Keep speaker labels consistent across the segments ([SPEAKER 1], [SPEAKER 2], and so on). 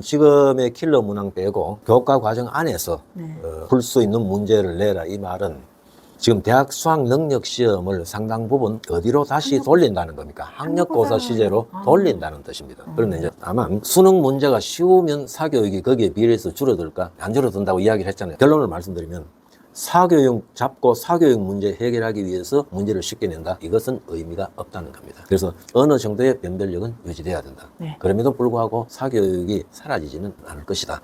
[SPEAKER 1] 지금의 킬러 문항 빼고 교과 과정 안에서 풀 수 있는 문제를 내라, 이 말은 지금 대학 수학 능력 시험을 상당 부분 어디로 다시 돌린다는 겁니까? 학력고사 시제로 돌린다는 뜻입니다. 그런데 이제 다만 수능 문제가 쉬우면 사교육이 거기에 비례해서 줄어들까? 안 줄어든다고 이야기를 했잖아요. 결론을 말씀드리면 사교육 잡고 사교육 문제 해결하기 위해서 문제를 쉽게 낸다. 이것은 의미가 없다는 겁니다. 그래서 어느 정도의 변별력은 유지돼야 된다. 그럼에도 불구하고 사교육이 사라지지는 않을 것이다.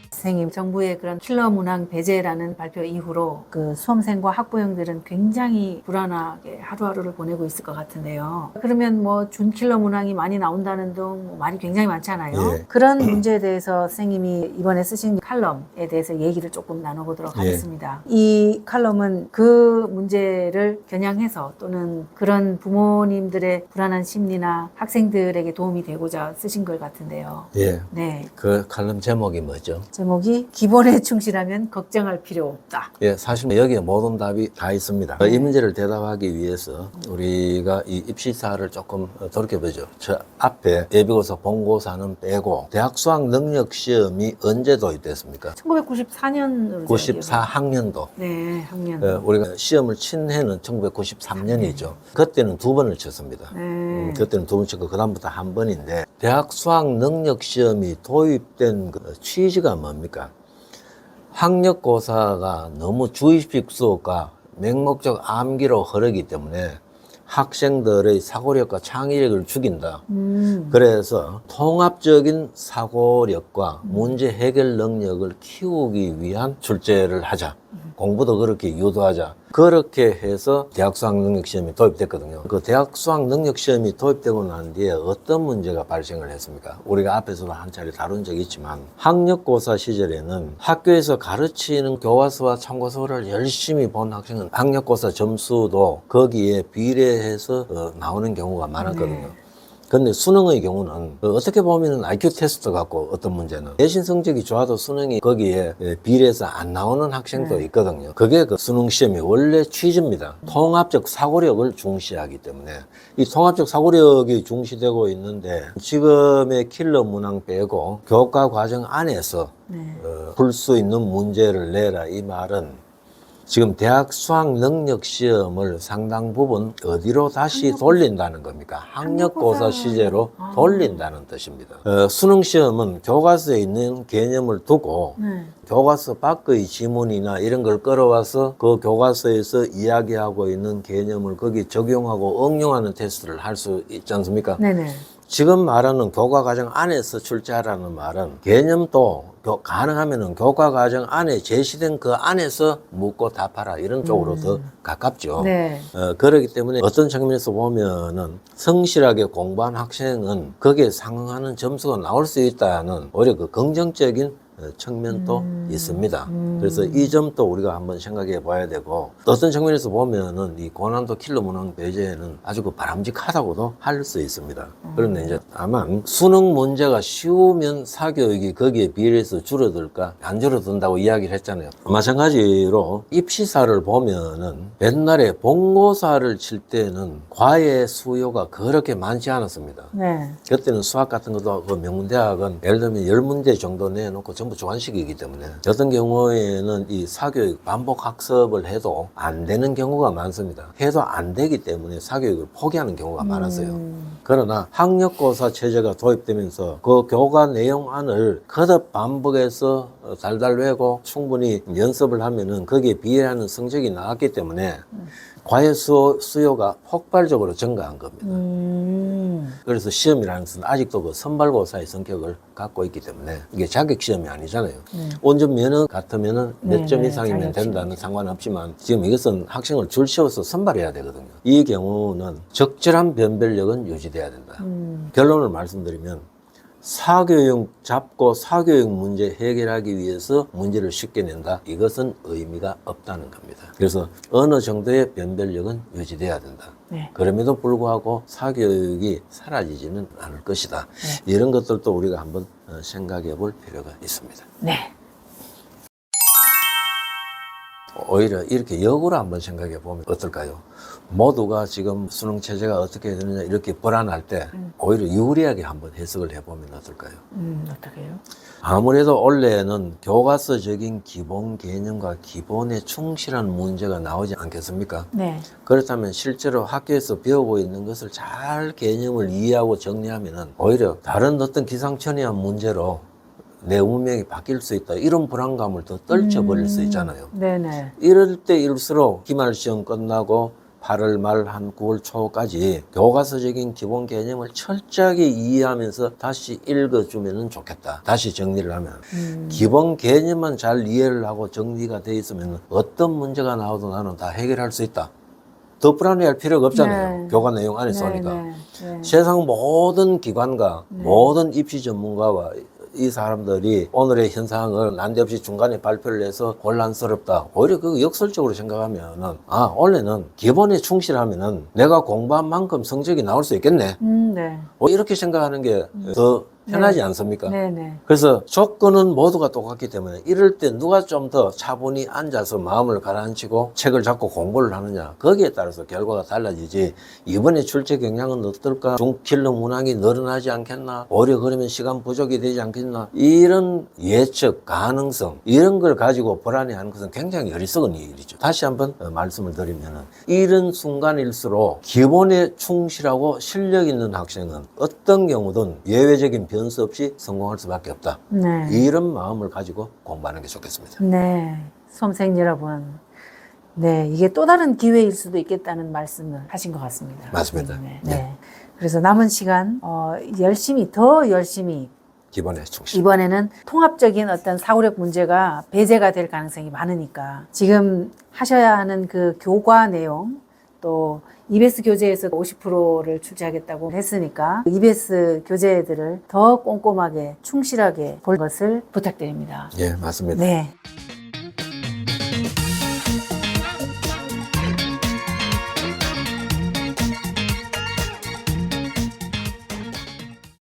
[SPEAKER 2] 선생님, 정부의 그런 킬러 문항 배제라는 발표 이후로 그 수험생과 학부형들은 굉장히 불안하게 하루하루를 보내고 있을 것 같은데요. 그러면 뭐 준킬러 문항이 많이 나온다는 등 말이 굉장히 많잖아요.
[SPEAKER 1] 예.
[SPEAKER 2] 그런 문제에 대해서 선생님이 이번에 쓰신 칼럼에 대해서 얘기를 조금 나눠보도록 하겠습니다. 이 칼럼은 그 문제를 겨냥해서 또는 그런 부모님들의 불안한 심리나 학생들에게 도움이 되고자 쓰신 것 같은데요.
[SPEAKER 1] 예.
[SPEAKER 2] 네.
[SPEAKER 1] 그 칼럼 제목이 뭐죠?
[SPEAKER 2] 제목이 기본에 충실하면 걱정할 필요 없다.
[SPEAKER 1] 예, 사실 여기에 모든 답이 다 있습니다. 이 문제를 대답하기 위해서 우리가 이 입시사를 조금 돌이켜보죠. 저 앞에 예비고사, 본고사는 빼고 대학 수학 능력 시험이 언제 도입됐습니까?
[SPEAKER 2] 1994년으로
[SPEAKER 1] 94학년도.
[SPEAKER 2] 네, 학년.
[SPEAKER 1] 우리가 시험을 친 해는 1993년이죠. 그때는 2번을 쳤습니다. 그때는 2번 쳤고 그다음부터 한 번인데 대학 수학 능력 시험이 도입된 그 취지가 뭡니까? 학력고사가 너무 주입식 수업과 맹목적 암기로 흐르기 때문에 학생들의 사고력과 창의력을 죽인다. 그래서 통합적인 사고력과 문제 해결 능력을 키우기 위한 출제를 하자. 공부도 그렇게 유도하자. 그렇게 해서 대학 수학 능력 시험이 도입됐거든요. 그 대학 수학 능력 시험이 도입되고 난 뒤에 어떤 문제가 발생을 했습니까? 우리가 앞에서도 한 차례 다룬 적이 있지만 학력고사 시절에는 학교에서 가르치는 교과서와 참고서를 열심히 본 학생은 학력고사 점수도 거기에 비례해서 나오는 경우가 많았거든요. 근데 수능의 경우는 어떻게 보면 IQ 테스트 같고 어떤 문제는 내신 성적이 좋아도 수능이 거기에 비례해서 안 나오는 학생도 있거든요. 그게 그 수능 시험의 원래 취지입니다. 통합적 사고력을 중시하기 때문에 이 통합적 사고력이 중시되고 있는데 지금의 킬러 문항 빼고 교과 과정 안에서 풀 수 있는 문제를 내라, 이 말은 지금 대학 수학 능력 시험을 상당 부분 어디로 다시 돌린다는 겁니까? 학력고사 시제로 돌린다는 뜻입니다. 수능 시험은 교과서에 있는 개념을 두고 교과서 밖의 지문이나 이런 걸 끌어와서 그 교과서에서 이야기하고 있는 개념을 거기 적용하고 응용하는 테스트를 할 수 있지 않습니까?
[SPEAKER 2] 네네.
[SPEAKER 1] 지금 말하는 교과 과정 안에서 출제하라는 말은 개념도 가능하면은 교과 과정 안에 제시된 그 안에서 묻고 답하라, 이런 쪽으로 더 가깝죠.
[SPEAKER 2] 네.
[SPEAKER 1] 그렇기 때문에 어떤 측면에서 보면은 성실하게 공부한 학생은 거기에 상응하는 점수가 나올 수 있다는 오히려 그 긍정적인 측면도 있습니다. 그래서 이 점도 우리가 한번 생각해 봐야 되고, 어떤 측면에서 보면은 이 고난도 킬러 문항 배제는 아주 그 바람직하다고도 할 수 있습니다. 그런데 이제 다만 수능 문제가 쉬우면 사교육이 거기에 비례해서 줄어들까? 안 줄어든다고 이야기를 했잖아요. 마찬가지로 입시사를 보면은 옛날에 본고사를 칠 때는 과외 수요가 그렇게 많지 않았습니다.
[SPEAKER 2] 네.
[SPEAKER 1] 그때는 수학 같은 것도 그 명문대학은 예를 들면 10문제 정도 내놓고 전부 주관식이기 때문에 어떤 경우에는 이 사교육 반복 학습을 해도 안 되는 경우가 많습니다. 해도 안 되기 때문에 사교육을 포기하는 경우가 많았어요. 그러나 학력고사 체제가 도입되면서 그 교과 내용안을 거듭 반복해서 달달 외고 충분히 연습을 하면은 거기에 비례하는 성적이 나왔기 때문에 과외 수요가 폭발적으로 증가한 겁니다. 그래서 시험이라는 것은 아직도 그 선발고사의 성격을 갖고 있기 때문에 이게 자격시험이 아니잖아요. 온전 면허 같으면은 몇 점 이상이면 된다는 상관없지만 지금 이것은 학생을 줄 세워서 선발해야 되거든요. 이 경우는 적절한 변별력은 유지돼야 된다. 결론을 말씀드리면 사교육 잡고 사교육 문제 해결하기 위해서 문제를 쉽게 낸다. 이것은 의미가 없다는 겁니다. 그래서 어느 정도의 변별력은 유지돼야 된다. 그럼에도 불구하고 사교육이 사라지지는 않을 것이다. 이런 것들도 우리가 한번 생각해 볼 필요가 있습니다.
[SPEAKER 2] 네.
[SPEAKER 1] 오히려 이렇게 역으로 한번 생각해 보면 어떨까요? 모두가 지금 수능 체제가 어떻게 되느냐 이렇게 불안할 때 오히려 유리하게 한번 해석을 해보면 어떨까요?
[SPEAKER 2] 어떻게 해요?
[SPEAKER 1] 아무래도 원래는 교과서적인 기본 개념과 기본에 충실한 문제가 나오지 않겠습니까?
[SPEAKER 2] 네.
[SPEAKER 1] 그렇다면 실제로 학교에서 배우고 있는 것을 잘 개념을 이해하고 정리하면은 오히려 다른 어떤 기상천외한 문제로 내 운명이 바뀔 수 있다. 이런 불안감을 더 떨쳐버릴 수 있잖아요.
[SPEAKER 2] 네네.
[SPEAKER 1] 이럴 때일수록 기말 시험 끝나고 8월 말 한 9월 초까지 교과서적인 기본 개념을 철저하게 이해하면서 다시 읽어주면 좋겠다. 다시 정리를 하면 기본 개념만 잘 이해를 하고 정리가 돼 있으면 어떤 문제가 나와도 나는 다 해결할 수 있다. 더 불안해할 필요가 없잖아요.
[SPEAKER 2] 네.
[SPEAKER 1] 교과 내용 안에서 오니까.
[SPEAKER 2] 네.
[SPEAKER 1] 세상 모든 기관과 모든 입시 전문가와 이 사람들이 오늘의 현상을 난데없이 중간에 발표를 해서 혼란스럽다. 오히려 그거 역설적으로 생각하면은, 아, 원래는 기본에 충실하면은 내가 공부한 만큼 성적이 나올 수 있겠네.
[SPEAKER 2] 네.
[SPEAKER 1] 이렇게 생각하는 게 더 편하지 않습니까?
[SPEAKER 2] 네네.
[SPEAKER 1] 그래서 조건은 모두가 똑같기 때문에 이럴 때 누가 좀 더 차분히 앉아서 마음을 가라앉히고 책을 잡고 공부를 하느냐 거기에 따라서 결과가 달라지지. 이번에 출제 경향은 어떨까? 중킬러 문항이 늘어나지 않겠나? 오히려 그러면 시간 부족이 되지 않겠나? 이런 예측, 가능성 이런 걸 가지고 불안해하는 것은 굉장히 어리석은 일이죠. 다시 한번 말씀을 드리면은 이런 순간일수록 기본에 충실하고 실력 있는 학생은 어떤 경우든 예외적인 변수 없이 성공할 수밖에 없다.
[SPEAKER 2] 네.
[SPEAKER 1] 이런 마음을 가지고 공부하는 게 좋겠습니다.
[SPEAKER 2] 네. 수험생 여러분. 네. 이게 또 다른 기회일 수도 있겠다는 말씀을 하신 것 같습니다.
[SPEAKER 1] 맞습니다.
[SPEAKER 2] 네.
[SPEAKER 1] 네.
[SPEAKER 2] 그래서 남은 시간, 더 열심히
[SPEAKER 1] 기본에 충실.
[SPEAKER 2] 이번에는 통합적인 어떤 사고력 문제가 배제가 될 가능성이 많으니까 지금 하셔야 하는 그 교과 내용 또 EBS 교재에서 50%를 출제하겠다고 했으니까 EBS 교재들을 더 꼼꼼하게 충실하게 볼 것을 부탁드립니다.
[SPEAKER 1] 예, 맞습니다.
[SPEAKER 2] 네.